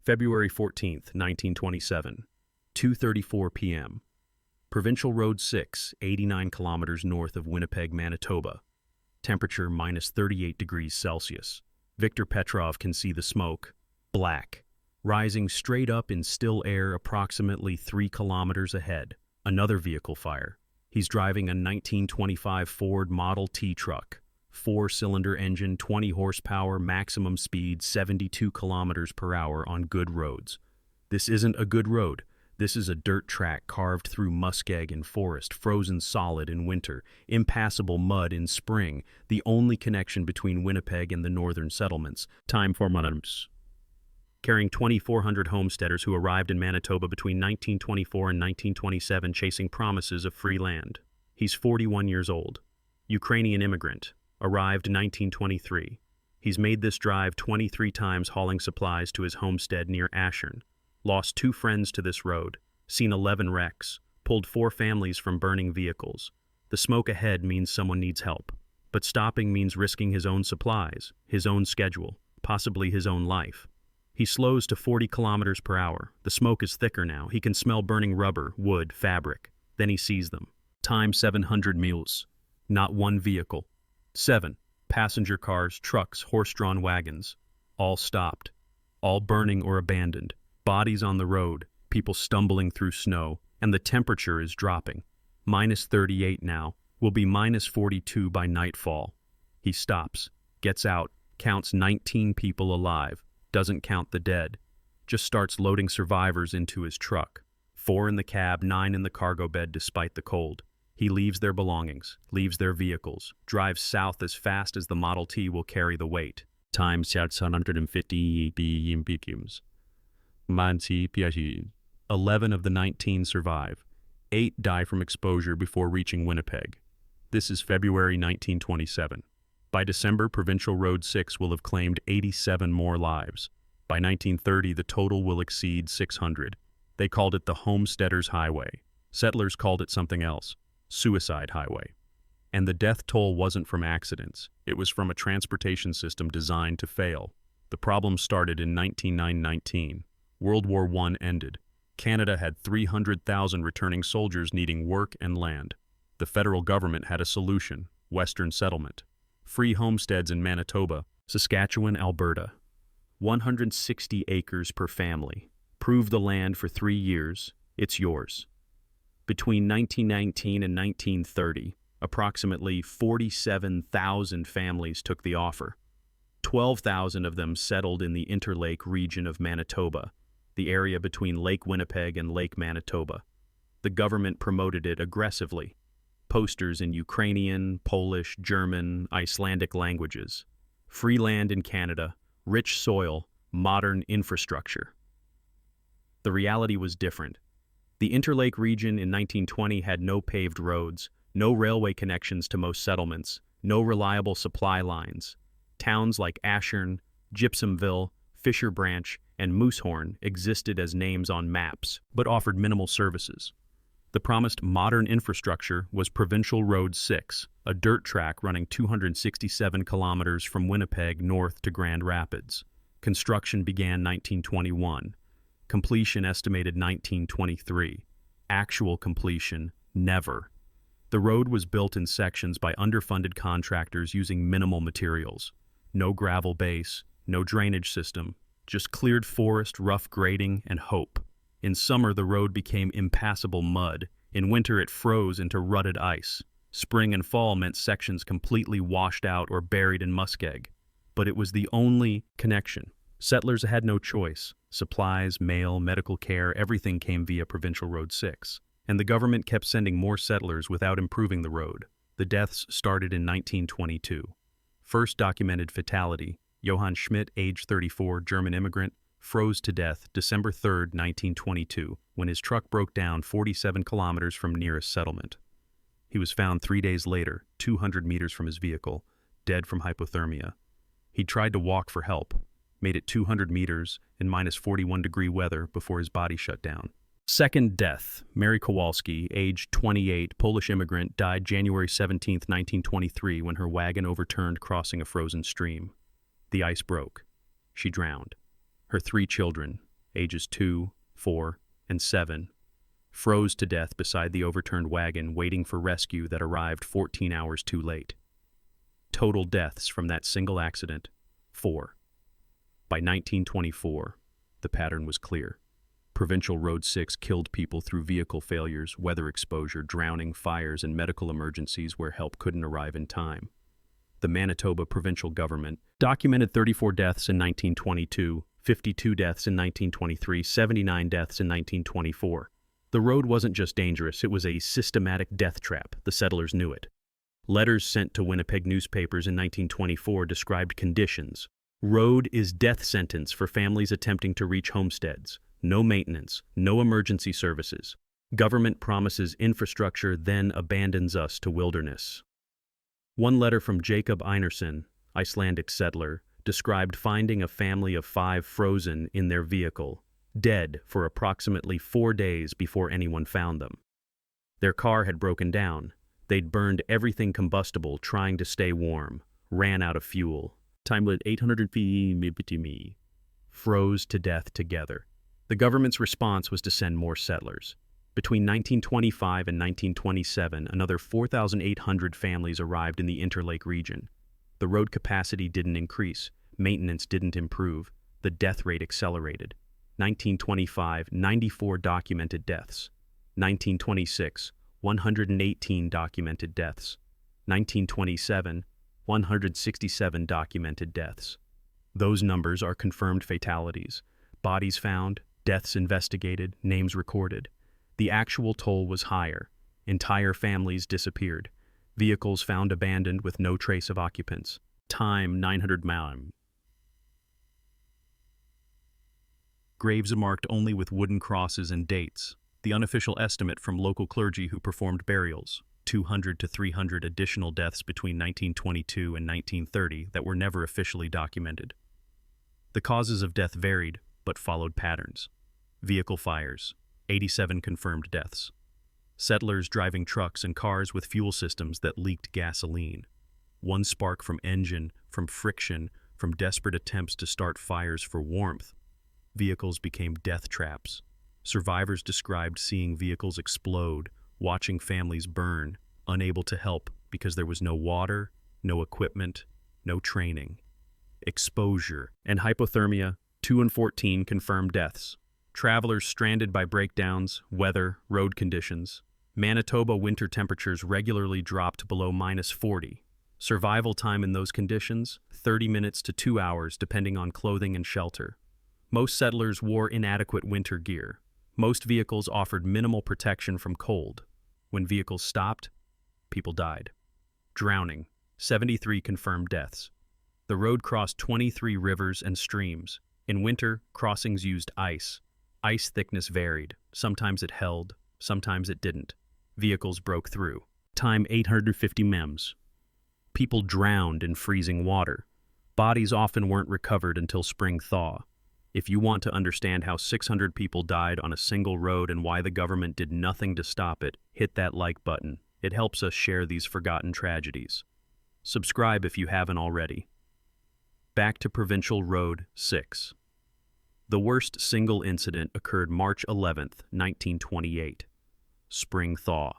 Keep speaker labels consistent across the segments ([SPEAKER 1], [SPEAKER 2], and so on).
[SPEAKER 1] February 14th, 1927, 2:34 p.m. Provincial Road 6, 89 kilometers north of Winnipeg, Manitoba. Temperature minus 38 degrees Celsius. Victor Petrov can see the smoke, black, rising straight up in still air approximately 3 kilometers ahead. Another vehicle fire. He's driving a 1925 Ford Model T truck. 4-cylinder engine, 20 horsepower, maximum speed 72 kilometers per hour on good roads. This isn't a good road. This is a dirt track carved through muskeg and forest, frozen solid in winter, impassable mud in spring, the only connection between Winnipeg and the northern settlements. Time for months. Carrying 2,400 homesteaders who arrived in Manitoba between 1924 and 1927 chasing promises of free land. He's 41 years old. Ukrainian immigrant. Arrived 1923. He's made this drive 23 times hauling supplies to his homestead near Ashern. Lost 2 friends to this road. Seen 11 wrecks. Pulled 4 families from burning vehicles. The smoke ahead means someone needs help. But stopping means risking his own supplies, his own schedule, possibly his own life. He slows to 40 kilometers per hour. The smoke is thicker now. He can smell burning rubber, wood, fabric. Then he sees them. Time 700 mules. Not one vehicle. 7 passenger cars, trucks, horse-drawn wagons. All stopped. All burning or abandoned. Bodies on the road, people stumbling through snow, and the temperature is dropping. Minus 38 now. Will be minus 42 by nightfall. He stops, gets out, counts 19 people alive. Doesn't count the dead, just starts loading survivors into his truck. 4 in the cab, 9 in the cargo bed despite the cold. He leaves their belongings, leaves their vehicles, drives south as fast as the Model T will carry the weight. Time 750 BPMs. 11 of the 19 survive. 8 die from exposure before reaching Winnipeg. This is February 1927. By December, Provincial Road 6 will have claimed 87 more lives. By 1930, the total will exceed 600. They called it the Homesteaders Highway. Settlers called it something else, Suicide Highway. And the death toll wasn't from accidents. It was from a transportation system designed to fail. The problem started in 1919. World War I ended. Canada had 300,000 returning soldiers needing work and land. The federal government had a solution, Western settlement. Free homesteads in Manitoba, Saskatchewan, Alberta. 160 acres per family. Prove the land for 3 years, it's yours. Between 1919 and 1930, approximately 47,000 families took the offer. 12,000 of them settled in the Interlake region of Manitoba, the area between Lake Winnipeg and Lake Manitoba. The government promoted it aggressively. Posters in Ukrainian, Polish, German, Icelandic languages. Free land in Canada, rich soil, modern infrastructure. The reality was different. The Interlake region in 1920 had no paved roads, no railway connections to most settlements, no reliable supply lines. Towns like Ashern, Gypsumville, Fisher Branch, and Moosehorn existed as names on maps, but offered minimal services. The promised modern infrastructure was Provincial Road 6, a dirt track running 267 kilometers from Winnipeg north to Grand Rapids. Construction began 1921. Completion estimated 1923. Actual completion, never. The road was built in sections by underfunded contractors using minimal materials. No gravel base, no drainage system, just cleared forest, rough grading, and hope. In summer, the road became impassable mud. In winter, it froze into rutted ice. Spring and fall meant sections completely washed out or buried in muskeg. But it was the only connection. Settlers had no choice. Supplies, mail, medical care, everything came via Provincial Road 6. And the government kept sending more settlers without improving the road. The deaths started in 1922. First documented fatality, Johann Schmidt, age 34, German immigrant, froze to death December 3, 1922, when his truck broke down 47 kilometers from nearest settlement. He was found 3 days later, 200 meters from his vehicle, dead from hypothermia. He tried to walk for help, made it 200 meters in minus 41-degree weather before his body shut down. Second death, Mary Kowalski, age 28, Polish immigrant, died January 17, 1923, when her wagon overturned crossing a frozen stream. The ice broke. She drowned. Her 3 children, ages 2, 4, and 7, froze to death beside the overturned wagon waiting for rescue that arrived 14 hours too late. Total deaths from that single accident, 4. By 1924, the pattern was clear. Provincial Road 6 killed people through vehicle failures, weather exposure, drowning, fires, and medical emergencies where help couldn't arrive in time. The Manitoba provincial government documented 34 deaths in 1922, 52 deaths in 1923, 79 deaths in 1924. The road wasn't just dangerous, it was a systematic death trap. The settlers knew it. Letters sent to Winnipeg newspapers in 1924 described conditions. Road is death sentence for families attempting to reach homesteads. No maintenance, no emergency services. Government promises infrastructure, then abandons us to wilderness. One letter from Jacob Einarsson, Icelandic settler, described finding a family of 5 frozen in their vehicle, dead for approximately 4 days before anyone found them. Their car had broken down. They'd burned everything combustible trying to stay warm, ran out of fuel. Timelet 800 feet, froze to death together. The government's response was to send more settlers. Between 1925 and 1927, another 4,800 families arrived in the Interlake region. The road capacity didn't increase, maintenance didn't improve, the death rate accelerated. 1925, 94 documented deaths. 1926, 118 documented deaths. 1927, 167 documented deaths. Those numbers are confirmed fatalities. Bodies found, deaths investigated, names recorded. The actual toll was higher. Entire families disappeared. Vehicles found abandoned with no trace of occupants. Time 900 miles. Graves marked only with wooden crosses and dates. The unofficial estimate from local clergy who performed burials, 200 to 300 additional deaths between 1922 and 1930 that were never officially documented. The causes of death varied, but followed patterns. Vehicle fires, 87 confirmed deaths. Settlers driving trucks and cars with fuel systems that leaked gasoline. One spark from engine, from friction, from desperate attempts to start fires for warmth. Vehicles became death traps. Survivors described seeing vehicles explode, watching families burn, unable to help because there was no water, no equipment, no training. Exposure and hypothermia, 2 and 14 confirmed deaths. Travelers stranded by breakdowns, weather, road conditions. Manitoba winter temperatures regularly dropped below -40. Survival time in those conditions, 30 minutes to 2 hours depending on clothing and shelter. Most settlers wore inadequate winter gear. Most vehicles offered minimal protection from cold. When vehicles stopped, people died. Drowning, 73 confirmed deaths. The road crossed 23 rivers and streams. In winter, crossings used ice. Ice thickness varied. Sometimes it held, sometimes it didn't. Vehicles broke through. Time 850 mems. People drowned in freezing water. Bodies often weren't recovered until spring thaw. If you want to understand how 600 people died on a single road and why the government did nothing to stop it, hit that like button. It helps us share these forgotten tragedies. Subscribe if you haven't already. Back to Provincial Road 6. The worst single incident occurred March 11th, 1928. Spring thaw.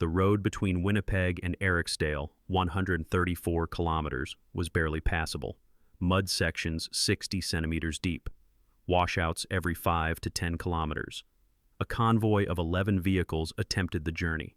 [SPEAKER 1] The road between Winnipeg and Eriksdale, 134 kilometers, was barely passable. Mud sections 60 centimeters deep. Washouts every 5 to 10 kilometers. A convoy of 11 vehicles attempted the journey.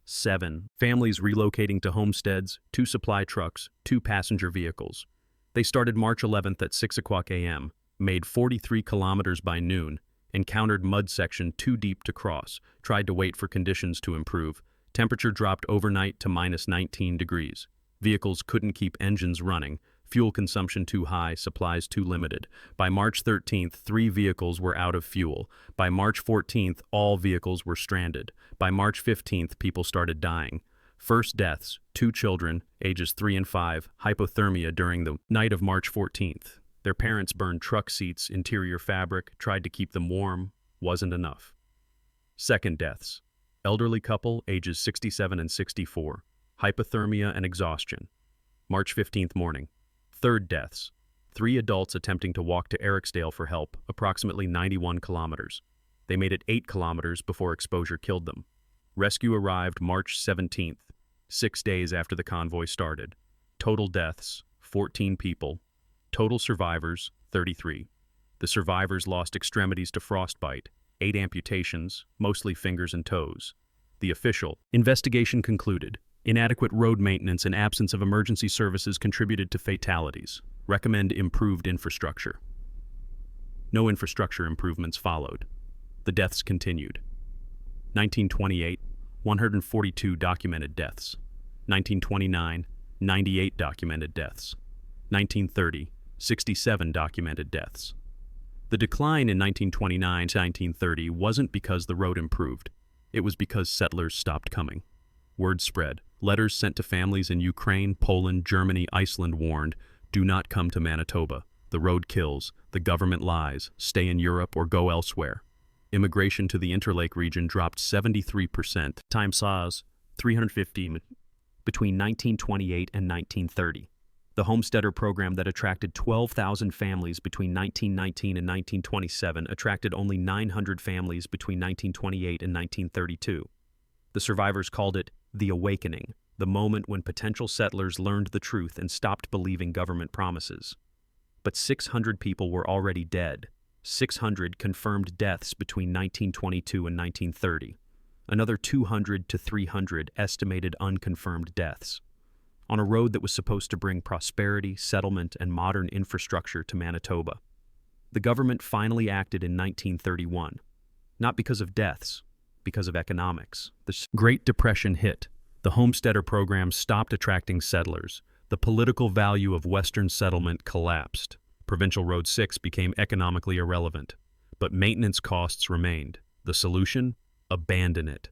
[SPEAKER 1] 7 families relocating to homesteads, 2 supply trucks, 2 passenger vehicles. They started March 11th at 6 o'clock a.m., made 43 kilometers by noon, encountered mud section too deep to cross, tried to wait for conditions to improve. Temperature dropped overnight to -19 degrees. Vehicles couldn't keep engines running. Fuel consumption too high, supplies too limited. By March 13th, 3 vehicles were out of fuel. By March 14th, all vehicles were stranded. By March 15th, people started dying. First deaths, 2 children, ages 3 and 5, hypothermia during the night of March 14th. Their parents burned truck seats, interior fabric, tried to keep them warm, wasn't enough. Second deaths, elderly couple, ages 67 and 64, hypothermia and exhaustion. March 15th morning. Third deaths, 3 adults attempting to walk to Eriksdale for help, approximately 91 kilometers. They made it 8 kilometers before exposure killed them. Rescue arrived March 17th, 6 days after the convoy started. Total deaths, 14 people. Total survivors, 33. The survivors lost extremities to frostbite, 8 amputations, mostly fingers and toes. The official investigation concluded. Inadequate road maintenance and absence of emergency services contributed to fatalities. Recommend improved infrastructure. No infrastructure improvements followed. The deaths continued. 1928, 142 documented deaths. 1929, 98 documented deaths. 1930, 67 documented deaths. The decline in 1929 to 1930 wasn't because the road improved. It was because settlers stopped coming. Word spread. Letters sent to families in Ukraine, Poland, Germany, Iceland warned, "Do not come to Manitoba. The road kills. The government lies. Stay in Europe or go elsewhere." Immigration to the Interlake region dropped 73%. Time saws 350 between 1928 and 1930. The homesteader program that attracted 12,000 families between 1919 and 1927 attracted only 900 families between 1928 and 1932. The survivors called it the awakening, the moment when potential settlers learned the truth and stopped believing government promises. But 600 people were already dead. 600 confirmed deaths between 1922 and 1930. Another 200 to 300 estimated unconfirmed deaths. On a road that was supposed to bring prosperity, settlement, and modern infrastructure to Manitoba. The government finally acted in 1931, not because of deaths, because of economics. The Great Depression hit. The homesteader program stopped attracting settlers. The political value of Western settlement collapsed. Provincial Road 6 became economically irrelevant, but maintenance costs remained. The solution? Abandon it.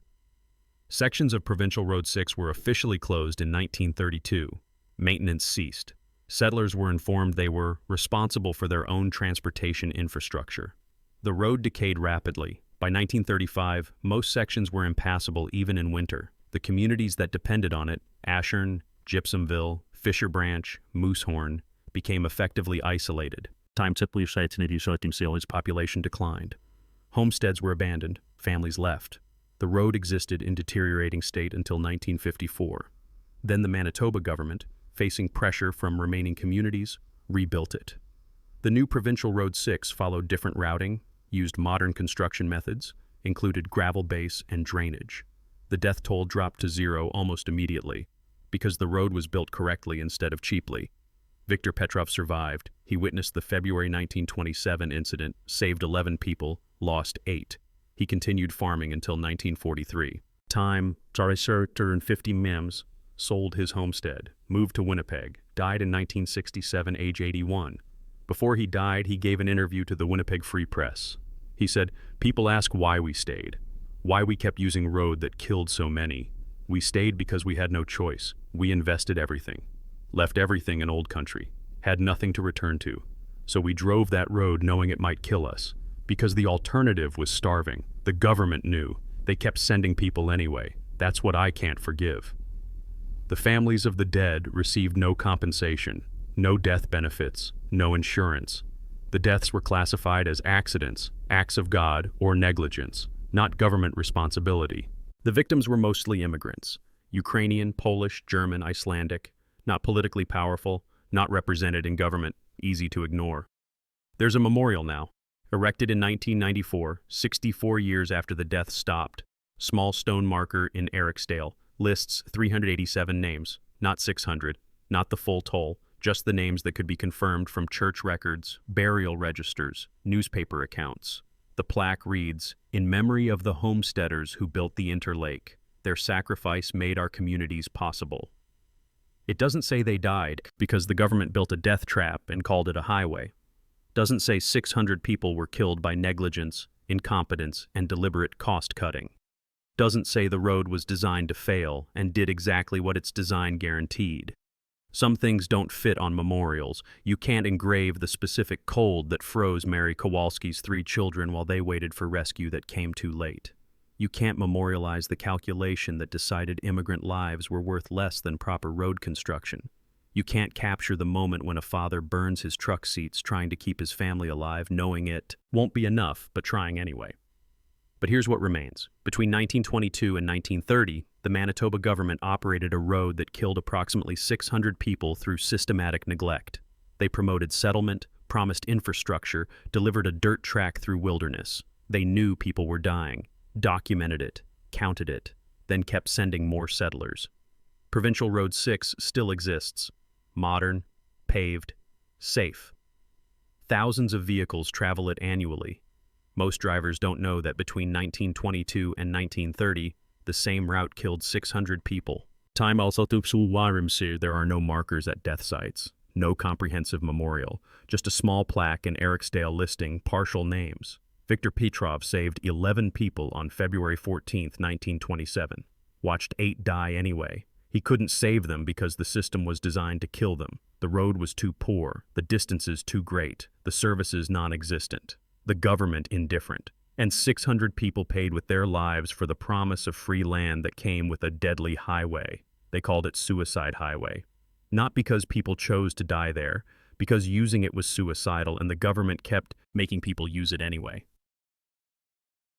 [SPEAKER 1] Sections of Provincial Road 6 were officially closed in 1932. Maintenance ceased. Settlers were informed they were responsible for their own transportation infrastructure. The road decayed rapidly. By 1935, most sections were impassable even in winter. The communities that depended on it, Ashern, Gypsumville, Fisher Branch, Moosehorn, became effectively isolated. Its population declined. Homesteads were abandoned. Families left. The road existed in deteriorating state until 1954. Then the Manitoba government, facing pressure from remaining communities, rebuilt it. The new Provincial Road 6 followed different routing, used modern construction methods, included gravel base and drainage. The death toll dropped to 0 almost immediately, because the road was built correctly instead of cheaply. Viktor Petrov survived. He witnessed the February 1927 incident, saved 11 people, lost 8. He continued farming until 1943. Time, 50 mems, sold his homestead, moved to Winnipeg, died in 1967, age 81. Before he died, he gave an interview to the Winnipeg Free Press. He said, "People ask why we stayed, why we kept using road that killed so many. We stayed because we had no choice. We invested everything, left everything in old country, had nothing to return to. So we drove that road knowing it might kill us, because the alternative was starving. The government knew. They kept sending people anyway. That's what I can't forgive." The families of the dead received no compensation, no death benefits, no insurance. The deaths were classified as accidents, acts of God, or negligence, not government responsibility. The victims were mostly immigrants, Ukrainian, Polish, German, Icelandic, not politically powerful, not represented in government, easy to ignore. There's a memorial now, erected in 1994, 64 years after the death stopped. Small stone marker in Eriksdale, lists 387 names, not 600, not the full toll, just the names that could be confirmed from church records, burial registers, newspaper accounts. The plaque reads, "In memory of the homesteaders who built the Interlake, their sacrifice made our communities possible." It doesn't say they died because the government built a death trap and called it a highway. Doesn't say 600 people were killed by negligence, incompetence, and deliberate cost-cutting. Doesn't say the road was designed to fail and did exactly what its design guaranteed. Some things don't fit on memorials. You can't engrave the specific cold that froze Mary Kowalski's 3 children while they waited for rescue that came too late. You can't memorialize the calculation that decided immigrant lives were worth less than proper road construction. You can't capture the moment when a father burns his truck seats trying to keep his family alive, knowing it won't be enough, but trying anyway. But here's what remains. Between 1922 and 1930, the Manitoba government operated a road that killed approximately 600 people through systematic neglect. They promoted settlement, promised infrastructure, delivered a dirt track through wilderness. They knew people were dying, documented it, counted it, then kept sending more settlers. Provincial Road 6 still exists. Modern, paved, safe. Thousands of vehicles travel it annually. Most drivers don't know that between 1922 and 1930, the same route killed 600 people. Time also there are no markers at death sites, no comprehensive memorial, just a small plaque in Eriksdale listing partial names. Victor Petrov saved 11 people on February 14, 1927. Watched 8 die anyway. He couldn't save them because the system was designed to kill them. The road was too poor, the distances too great, the services non-existent, the government indifferent, and 600 people paid with their lives for the promise of free land that came with a deadly highway. They called it Suicide Highway. Not because people chose to die there, because using it was suicidal and the government kept making people use it anyway.